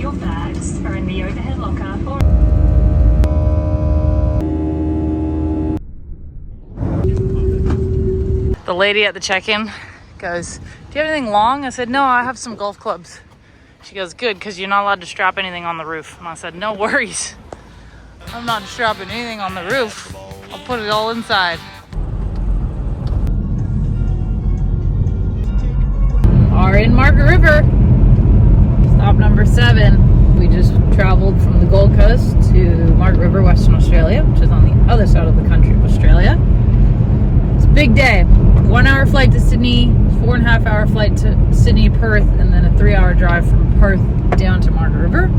Your bags are in the overhead locker or... The lady at the check-in goes, "Do you have anything long?" I said, "No, I have some golf clubs." She goes, "Good, because you're not allowed to strap anything on the roof." And I said, "No worries. I'm not strapping anything on the roof. I'll put it all inside." Are in Margaret River. Stop number 7. We just traveled from the Gold Coast to Margaret River, Western Australia, which is on the other side of the country of Australia. It's a big day. 1 hour flight to Sydney, 4.5 hour flight to Sydney, Perth, and then a 3-hour drive from Perth down to Margaret River.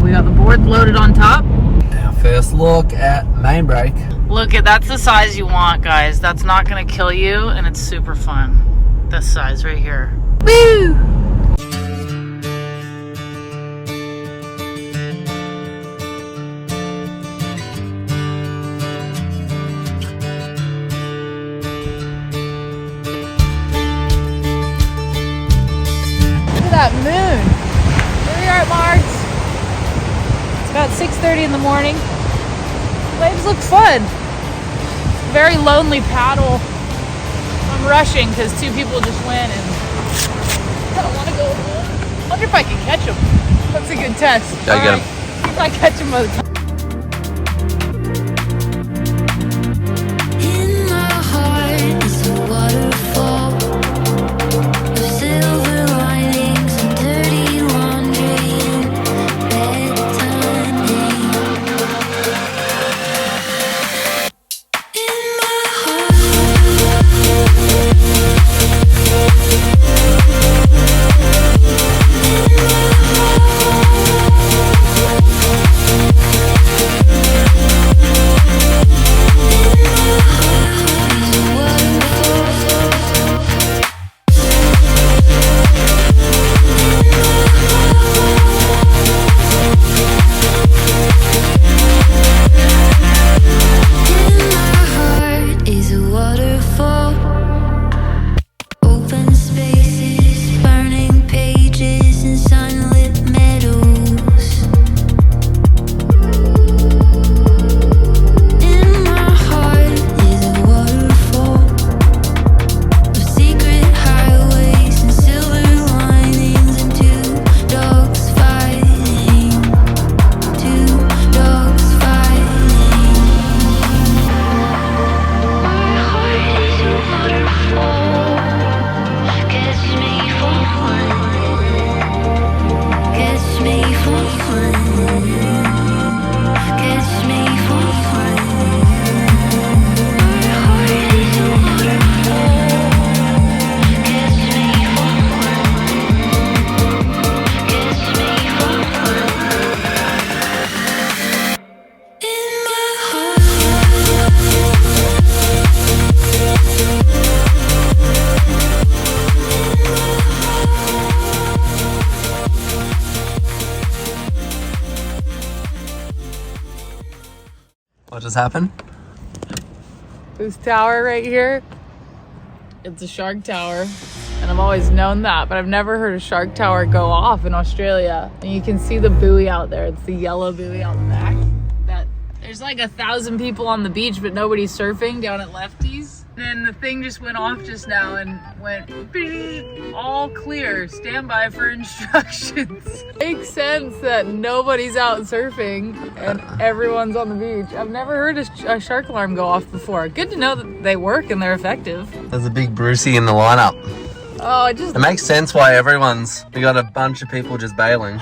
We got the board loaded on top. Now first look at main brake. Look, that's the size you want, guys. That's not gonna kill you, and it's super fun. This size right here. Woo! That moon. Here we are at Mars. It's about 6:30 in the morning. The waves look fun. Very lonely paddle. I'm rushing because 2 people just went and I don't want to go alone. I wonder if I can catch them. That's a good test. Yeah, get 'em. See if I catch them by the time. In my heart is a waterfall of silver linings and dirty laundry and bedtime. In my heart. What just happened? This tower right here, it's a shark tower, and I've always known that, but I've never heard a shark tower go off in Australia. And you can see the buoy out there. It's the yellow buoy out the back. There's like 1,000 people on the beach, but nobody's surfing down at Lefty's. And then the thing just went off just now and went beep, all clear, stand by for instructions. Makes sense that nobody's out surfing and everyone's on the beach. I've never heard a shark alarm go off before. Good to know that they work and they're effective. There's a big Brucey in the lineup. Oh, it makes sense why we got a bunch of people just bailing.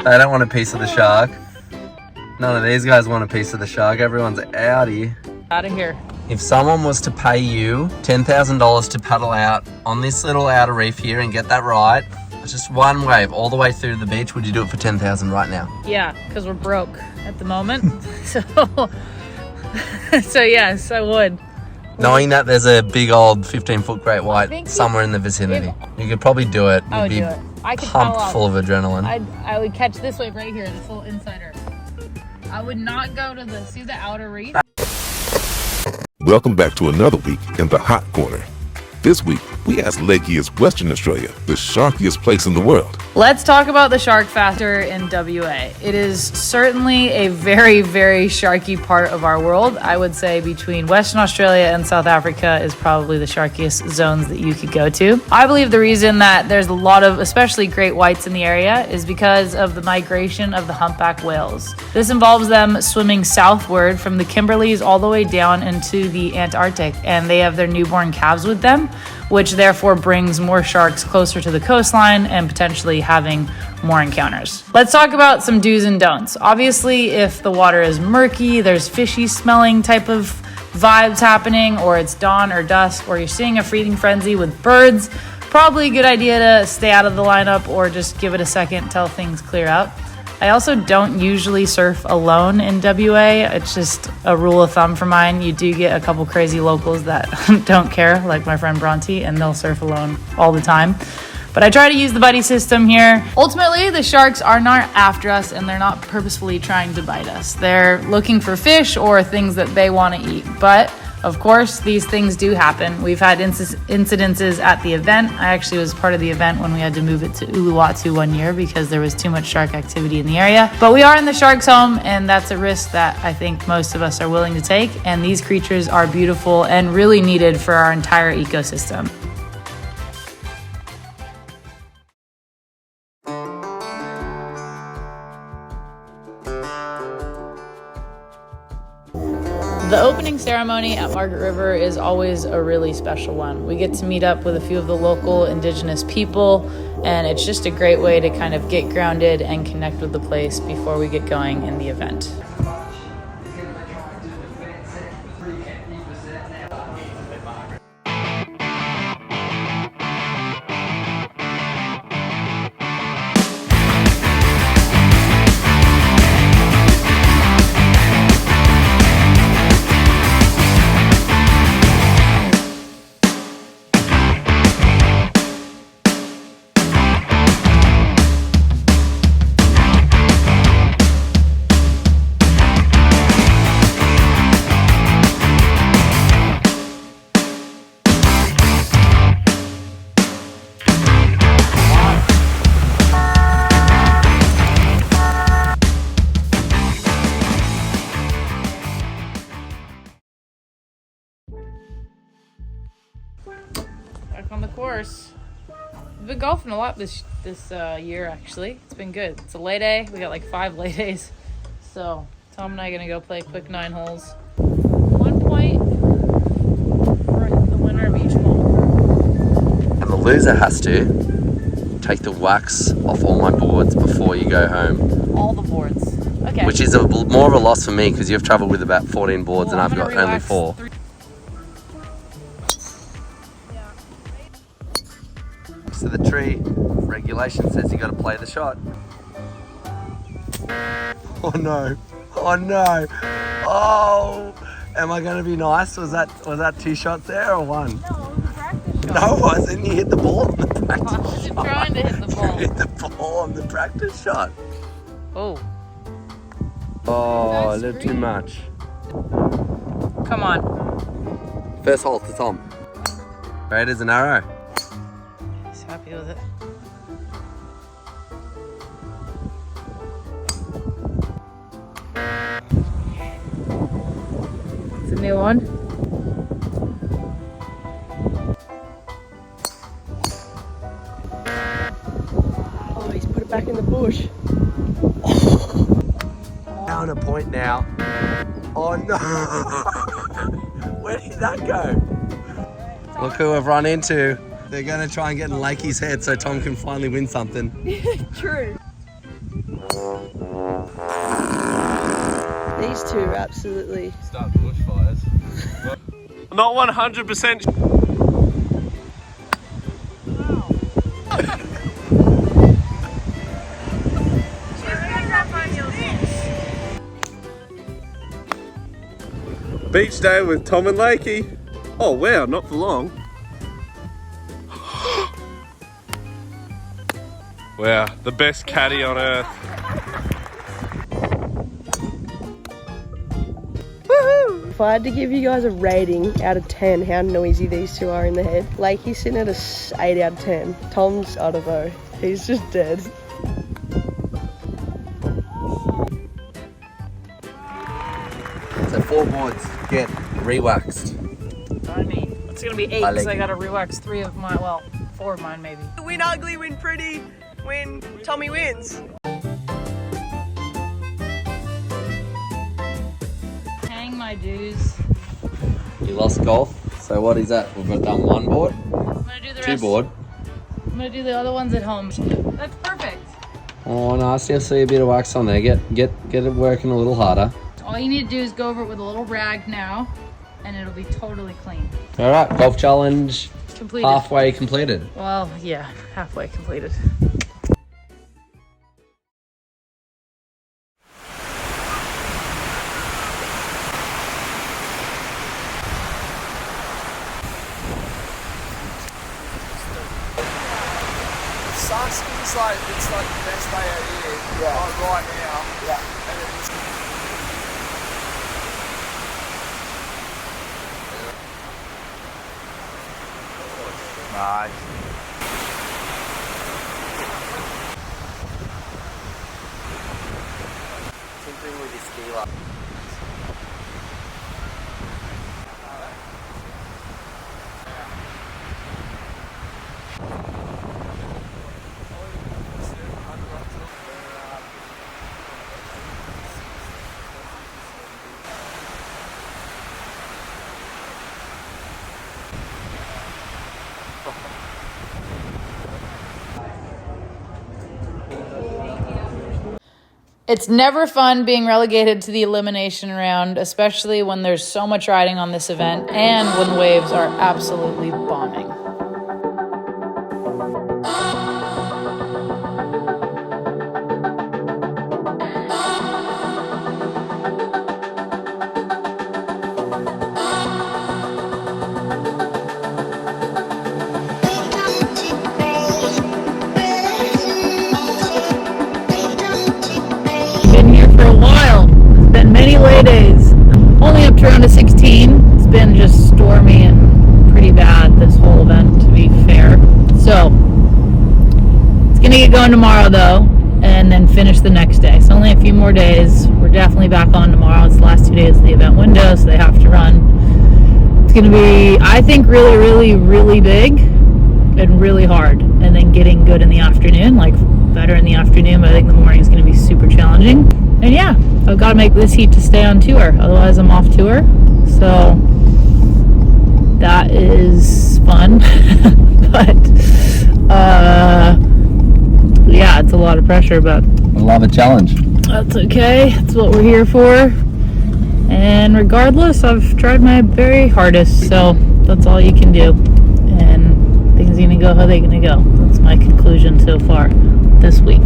They don't want a piece of the shark. None of these guys want a piece of the shark. Everyone's outie. Out of here. If someone was to pay you $10,000 to paddle out on this little outer reef here and get that right, just one wave all the way through to the beach, would you do it for $10,000 right now? Yeah, because we're broke at the moment. So yes, I would. Knowing that there's a big old 15-foot great white somewhere in the vicinity, you could probably do it. I would You'd do it. I could pumped full of adrenaline. I would catch this wave right here, the full insider. I would not go to see the outer reef. Welcome back to another week in the Hot Corner. This week, we asked Lakey, is Western Australia the sharkiest place in the world? Let's talk about the shark factor in WA. It is certainly a very, very sharky part of our world. I would say between Western Australia and South Africa is probably the sharkiest zones that you could go to. I believe the reason that there's a lot of, especially great whites in the area, is because of the migration of the humpback whales. This involves them swimming southward from the Kimberleys all the way down into the Antarctic, and they have their newborn calves with them, which therefore brings more sharks closer to the coastline and potentially having more encounters. Let's talk about some do's and don'ts. Obviously, if the water is murky, there's fishy smelling type of vibes happening, or it's dawn or dusk, or you're seeing a feeding frenzy with birds, probably a good idea to stay out of the lineup or just give it a second till things clear up. I also don't usually surf alone in WA. It's just a rule of thumb for mine. You do get a couple crazy locals that don't care, like my friend Bronte, and they'll surf alone all the time. But I try to use the buddy system here. Ultimately, the sharks are not after us, and they're not purposefully trying to bite us. They're looking for fish or things that they want to eat. But of course, these things do happen. We've had incidences at the event. I actually was part of the event when we had to move it to Uluwatu one year because there was too much shark activity in the area. But we are in the shark's home, and that's a risk that I think most of us are willing to take. And these creatures are beautiful and really needed for our entire ecosystem. The opening ceremony at Margaret River is always a really special one. We get to meet up with a few of the local indigenous people, and it's just a great way to kind of get grounded and connect with the place before we get going in the event. Back on the course. We've been golfing a lot this year, actually. It's been good. It's a lay day. We got like 5 lay days. So Tom and I are gonna go play a quick 9 holes. 1 point for the winner of each hole. And the loser has to take the wax off all my boards before you go home. All the boards. Okay. Which is more of a loss for me because you've traveled with about 14 boards and I've got only 4. So the tree regulation says you got to play the shot. Oh no! Oh no! Oh! Am I going to be nice? Was that 2 shots there or 1? No, it was a practice shot. No, it wasn't. You hit the ball on the practice I wasn't shot. trying to hit the ball. You hit the ball on the practice shot. Oh. Oh, a little too much. Come on. First hole to Tom. Straight as an arrow. He's happy with it. It's a new one. Oh, he's put it back in the bush. Down a point now. Oh no! Where did that go? Look who I've run into. They're gonna try and get in Lakey's head so Tom can finally win something. True. These two are absolutely... Start bushfires. Not 100%. Beach day with Tom and Lakey. Oh wow, not for long. Wow, the best caddy on earth. Woohoo! If I had to give you guys a rating out of 10 how noisy these two are in the head, Lakey's sitting at a 8 out of 10. Tom's, I don't know, he's just dead. So 4 boards get re-waxed. I mean, it's gonna be 8 because I gotta re-wax 3 of mine, well, 4 of mine maybe. Win ugly, win pretty, win Tommy wins. Paying my dues. You lost golf. So what is that? We've done 1 board, I'm gonna do the 2 rest. board. I'm gonna do the other ones at home. That's perfect. Oh no, I still see a bit of wax on there. Get it working a little harder. All you need to do is go over it with a little rag now, and it'll be totally clean. All right, golf challenge Completed. halfway completed. Well, yeah, halfway completed. It's like the best day out here. Yeah. Right now. Yeah. And it's nice. Tinkering with your ski light. It's never fun being relegated to the elimination round, especially when there's so much riding on this event and when waves are absolutely bombing. Been here for a while. It's been many lay days. Only up to around a 16. It's been just stormy and pretty bad this whole event, to be fair. So it's gonna get going tomorrow though, and then finish the next day. So only a few more days. We're definitely back on tomorrow. It's the last 2 days of the event window, so they have to run. It's gonna be, I think, really, really, really big and really hard. And then getting good in the afternoon, like better in the afternoon, but I think the morning is going to be super challenging. And yeah, I've got to make this heat to stay on tour, otherwise I'm off tour. So that is fun. But yeah, it's a lot of pressure, but I love a challenge. that's okay. That's what we're here for. And regardless, I've tried my very hardest, so that's all you can do. And things are gonna go how they're gonna go. That's my conclusion so far this week.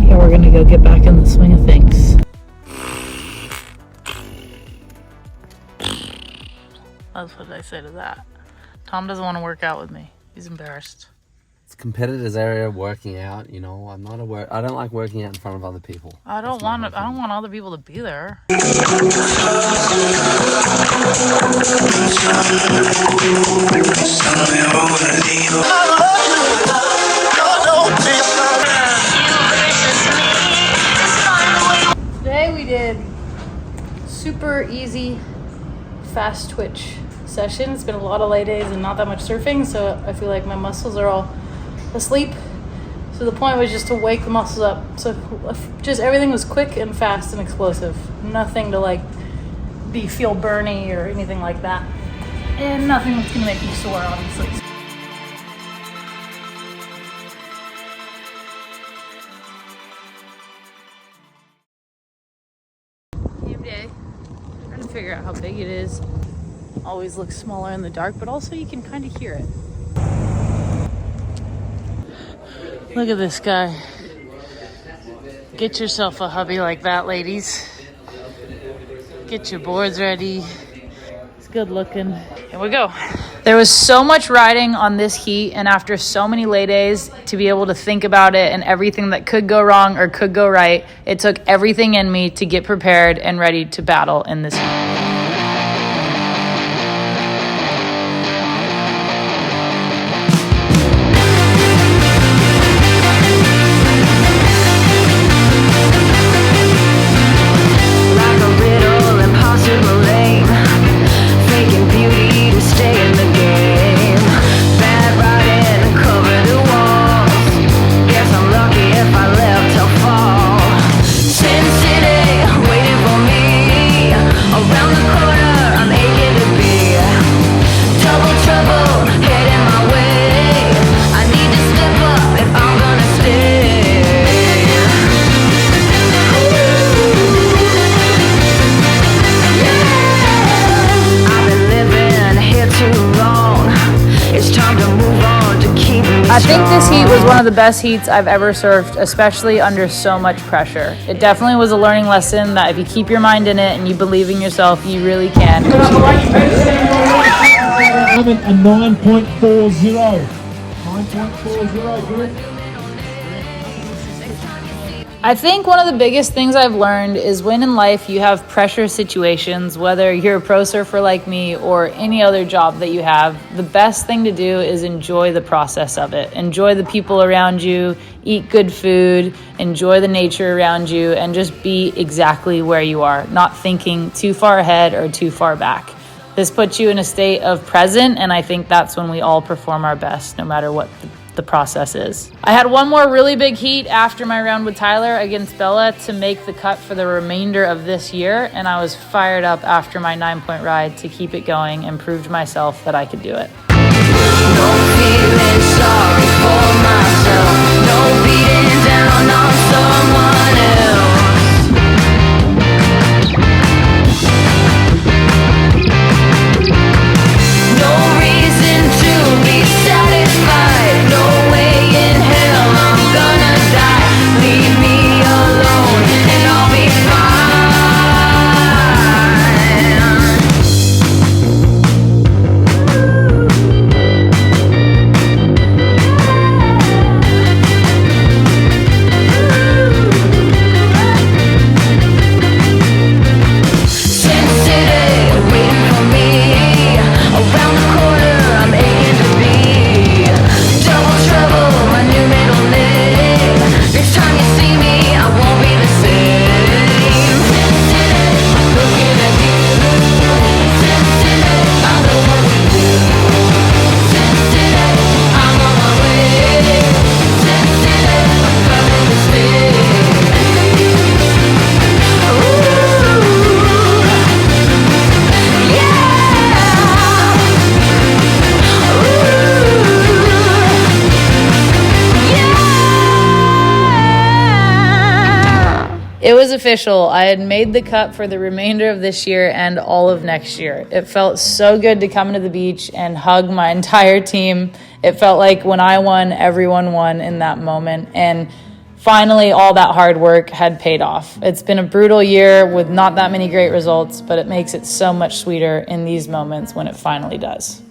Yeah, we're gonna go get back in the swing of things. That's what I say to that. Tom doesn't want to work out with me. He's embarrassed. It's competitors area working out, you know. I don't like working out in front of other people. I don't want other people to be there. Today we did super easy, fast twitch session. It's been a lot of lay days and not that much surfing, so I feel like my muscles are all asleep. So the point was just to wake the muscles up. So just everything was quick and fast and explosive. Nothing to like feel burny or anything like that. And nothing that's gonna make you sore, obviously. Game day. Trying to figure out how big it is. Always looks smaller in the dark, but also you can kind of hear it. Look at this guy. Get yourself a hubby like that, ladies. Get your boards ready. It's good looking. Here we go. There was so much riding on this heat, and after so many lay days, to be able to think about it and everything that could go wrong or could go right, it took everything in me to get prepared and ready to battle in this heat. of the best heats I've ever surfed, especially under so much pressure. It definitely was a learning lesson that if you keep your mind in it and you believe in yourself, you really can achieve it. A 9.40. 9.40, good. I think one of the biggest things I've learned is when in life you have pressure situations, whether you're a pro surfer like me or any other job that you have, the best thing to do is enjoy the process of it. Enjoy the people around you, eat good food, enjoy the nature around you, and just be exactly where you are, not thinking too far ahead or too far back. This puts you in a state of present, and I think that's when we all perform our best, no matter what the process is. I had one more really big heat after my round with Tyler against Bella to make the cut for the remainder of this year, and I was fired up after my 9-point ride to keep it going and prove to myself that I could do it. No feeling sorry for myself. No beating down on someone else. No reason to be satisfied. No way in hell I'm gonna die. Leave me alone and I'll be It was official. I had made the cut for the remainder of this year and all of next year. It felt so good to come to the beach and hug my entire team. It felt like when I won, everyone won in that moment. And finally, all that hard work had paid off. It's been a brutal year with not that many great results, but it makes it so much sweeter in these moments when it finally does.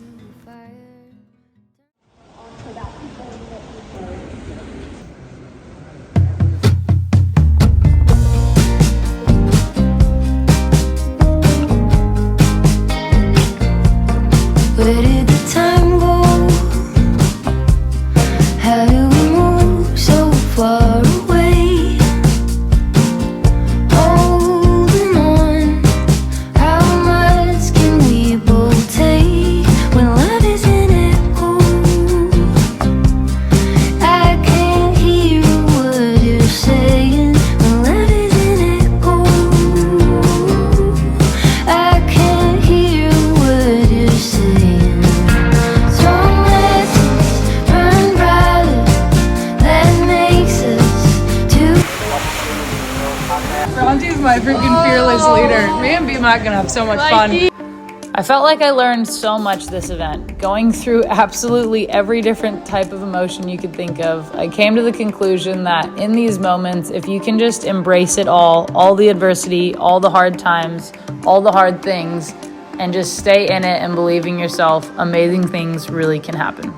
Where did the time go? How do we move so far away? Holding on, how much can we both take when love is an echo? I can't hear what you're saying when love is an echo. I can't hear what you're saying. Ronti's my freaking fearless leader. Me and B-Mac gonna have so much fun. I felt like I learned so much this event. Going through absolutely every different type of emotion you could think of, I came to the conclusion that in these moments, if you can just embrace it all the adversity, all the hard times, all the hard things, and just stay in it and believe in yourself, amazing things really can happen.